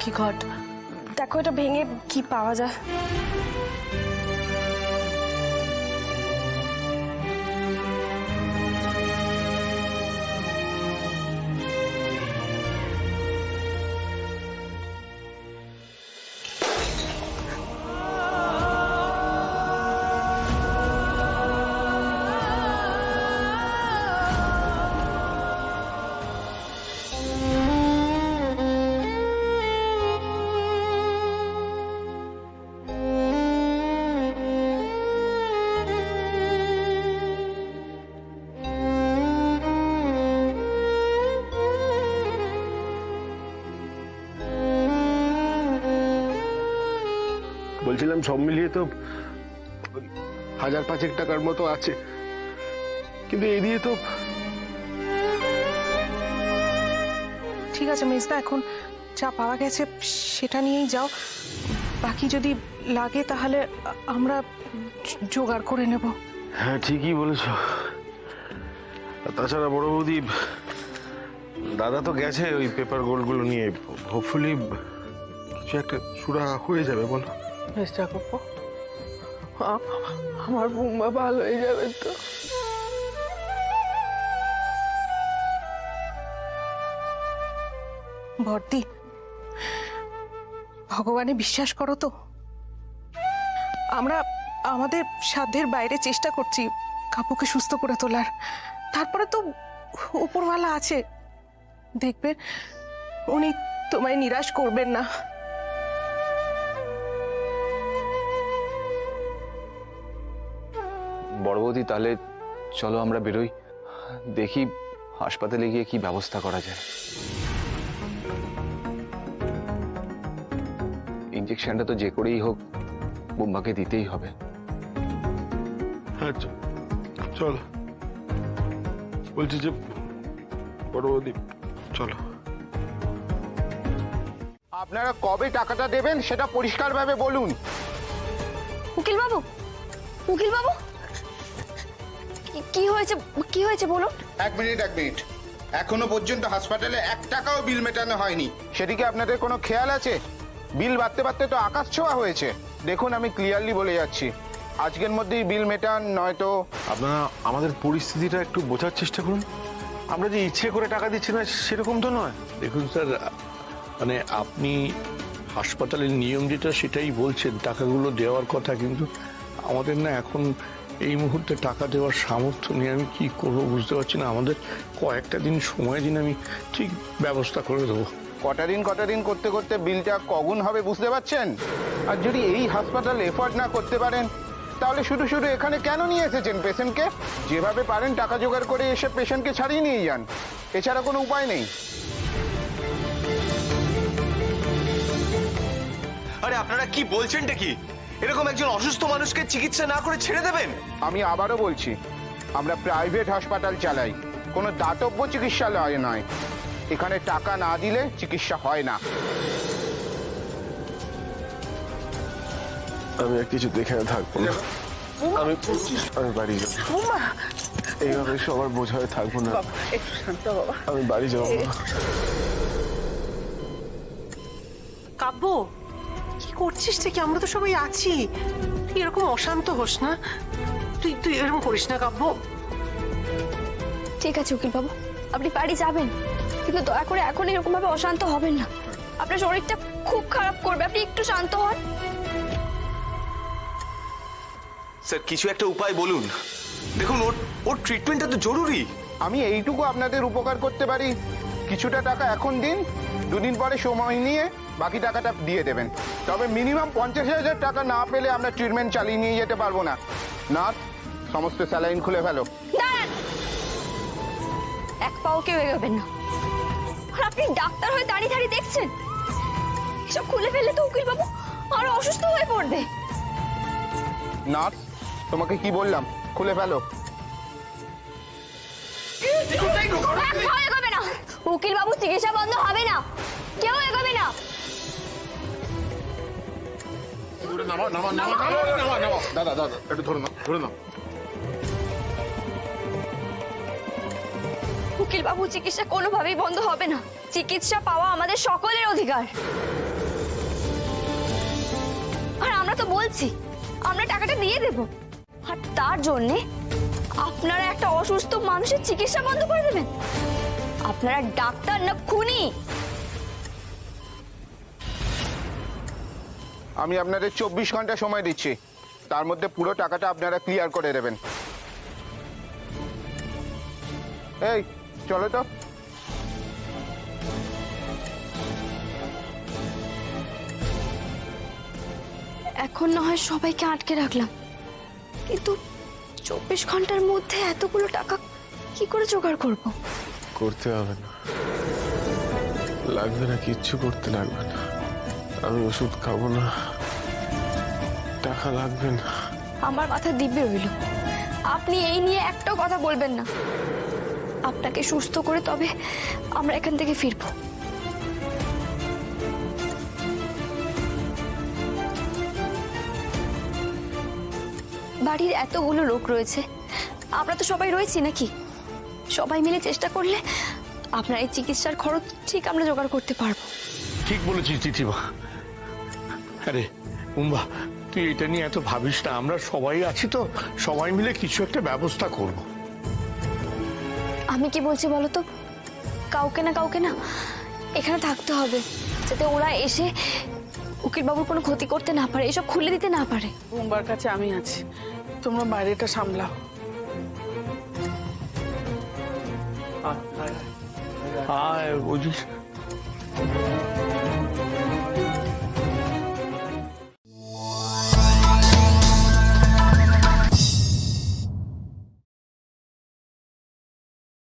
লক্ষ্মী ঘট। দেখো এটা ভেঙে কি পাওয়া যায়। বলছিলাম সব মিলিয়ে তো 1000-5 টাকার মতো আছে, কিন্তু এই দিয়ে তো। ঠিক আছে মেজদা, এখন যা পাওয়া গেছে সেটা নিয়েই যাও। বাকি যদি লাগে তাহলে আমরা জোগাড় করে নেব। হ্যাঁ ঠিকই বলেছ। তাছাড়া বড় বৌদি, দাদা তো গেছে ওই পেপার গোলগুলো নিয়ে। হোপফুলি কিছু একটা সুরাহা হয়ে যাবে। বলো চেষ্টা করবো, আমার বৌমা ভালো হয়ে যাবে তো। ভর্তি ভগবানে বিশ্বাস করো তো। আমরা আমাদের সাধ্যের বাইরে চেষ্টা করছি কাপুকে সুস্থ করে তোলার। তারপরে তো উপরওয়ালা আছে, দেখবে উনি তোমায় নিরাশ করবেন না। বড় বৌদি, তাহলে চলো আমরা বেরোই, দেখি হাসপাতালে গিয়ে কি ব্যবস্থা করা যায়। ইঞ্জেকশনটা তো যে করেই হোক বোম্বাকে দিতেই হবে। হ্যাঁ চলো, বলছি যে বড় বৌদি চলো। আপনারা কবে টাকাটা দেবেন সেটা পরিষ্কারভাবে বলুন। উকিল বাবু, উকিল বাবু, কি হয়েছে বলুন। এক মিনিট এখনো পর্যন্ত হাসপাতালে 1 টাকাও বিল মেটানো হয়নি। সেদিকে আপনাদের কোনো খেয়াল আছে? বিল বাড়তে বাড়তে তো আকাশ ছোঁয়া হয়েছে। দেখুন, আমি ক্লিয়ারলি বলে যাচ্ছি, আজকের মধ্যেই বিল মেটান, নয়তো। আপনারা আমাদের পরিস্থিতিটা একটু বোঝার চেষ্টা করুন। আমরা যে ইচ্ছে করে টাকা দিচ্ছি না সেরকম তো নয়। দেখুন স্যার, মানে আপনি হাসপাতালের নিয়ম যেটা সেটাই বলছেন, টাকাগুলো দেওয়ার কথা, কিন্তু আমাদের না এখন এই মুহূর্তে টাকা দেওয়ার সামর্থ্য নেই। আমি কি করবো বুঝতে পারছি না। আমাদের কয়েকটা দিন সময় দিন, আমি ঠিক ব্যবস্থা করে দেবো। কটা দিন করতে করতে বিলটা কগুণ হবে বুঝতে পারছেন? আর যদি এই হাসপাতাল এফোর্ড না করতে পারেন তাহলে শুধু এখানে কেন নিয়ে এসেছেন পেশেন্টকে? যেভাবে পারেন টাকা জোগাড় করে এসে পেশেন্টকে ছাড়িয়ে নিয়ে যান, এছাড়া কোনো উপায় নেই। আরে আপনারা কি বলছেনটা কি? এরকম একজন অসুস্থ মানুষকে চিকিৎসা না করে ছেড়ে দেবেন? আমি আবারও বলছি, আমরা প্রাইভেট হাসপাতাল চালাই, কোনো দাতব্য চিকিৎসালয় নয়। এখানে টাকা না দিলে চিকিৎসা হয় না। আমি আর কিছু দেখে থাকবো না। আমি বাড়ি যাবো। এইভাবে সবার বোঝা হয়ে থাকবো না। একটু শান্ত বাবা। আমি বাড়ি যাবো। কাব্য, কি করছিস কি? আমরা তো সবাই আছি, তুই এরকম অশান্ত হোস না। তুই এরকম করিস না কাব্য। ঠিক আছে উকিল বাবু, আপনি বাড়ি যাবেন, কিন্তু দয়া করে এখন এরকম ভাবে অশান্ত হবেন না। আপনার শরীরটা খুব খারাপ করবে, আপনি একটু শান্ত হন। স্যার কিছু একটা উপায় বলুন। দেখুন ওর ট্রিটমেন্টটা তো জরুরি। আমি এইটুকু আপনাদের উপকার করতে পারি, কিছুটা টাকা এখন দিন, 2 দিন পরে সময় নিয়ে বাকি টাকাটা দিয়ে দেবেন। তবে মিনিমাম 50,000 টাকা না পেলে আমরা ট্রিটমেন্ট চালিয়ে নিয়ে যেতে পারবো না। নার্স, সমস্ত স্যালাইন খুলে ফেলো। দাঁড়ান, এক পাও কেউ এগোবেন না। আর আপনি ডাক্তার হয়ে দাঁড়িয়ে দেখছেন? এসব খুলে ফেললে তো উকিল বাবু আরো অসুস্থ হয়ে পড়বে। নার্স, তোমাকে কি বললাম, খুলে ফেলো। এক পাও এগোবে না, উকিল বাবু চিকিৎসা বন্ধ হবে না, কেউ এগোবে না। দাদা একটু ধরে নাও। উকিল বাবু চিকিৎসা কোনোভাবেই বন্ধ হবে না। চিকিৎসা পাওয়া আমাদের সকলের অধিকার। বলছি আমরা টাকাটা দিয়ে দেব, আর তার জন্যে আপনারা একটা অসুস্থ মানুষের চিকিৎসা বন্ধ করে দেবেন? আপনারা ডাক্তার না খুনি? আমি আপনাদের 24 ঘন্টা সময় দিচ্ছি, তার মধ্যে পুরো টাকাটা আপনারা ক্লিয়ার করে দেবেন। এই চলো তো। এখন না হয় সবাইকে আটকে রাখলাম, কিন্তু 24 ঘন্টার মধ্যে এতগুলো টাকা কি করে জোগাড় করব? করতে হবে না, লাগবে না, কিচ্ছু করতে লাগবে না। আমি ওষুধ খাবো না, টাকা লাগবে না। আমার মাথা দিব্যি রইল, আপনি এই নিয়ে একটাও কথা বলবেন না। আপনাকে সুস্থ করে তবে আমরা এখান থেকে ফিরবো। বাড়ির এতগুলো লোক রয়েছে, আমরা তো সবাই রয়েছি নাকি? সবাই মিলে চেষ্টা করলে আপনার এই চিকিৎসার খরচ ঠিক আমরা জোগাড় করতে পারবো। ঠিক বলেছিস তিথিমা। আরে উম্বা, তুই এটা নিয়ে এত ভাবিস না, আমরা সবাই আছি তো, সবাই মিলে কিছু একটা ব্যবস্থা করব। আমি কি বলছি বলো তো, কাউকে না এখানে থাকতে হবে, যাতে ওরা এসে উকিল বাবুর কোনো ক্ষতি করতে না পারে, এসব খুলে দিতে না পারে। বোম্বার কাছে আমি আছি, তোমরা বাইরেটা সামলাও। বুঝিস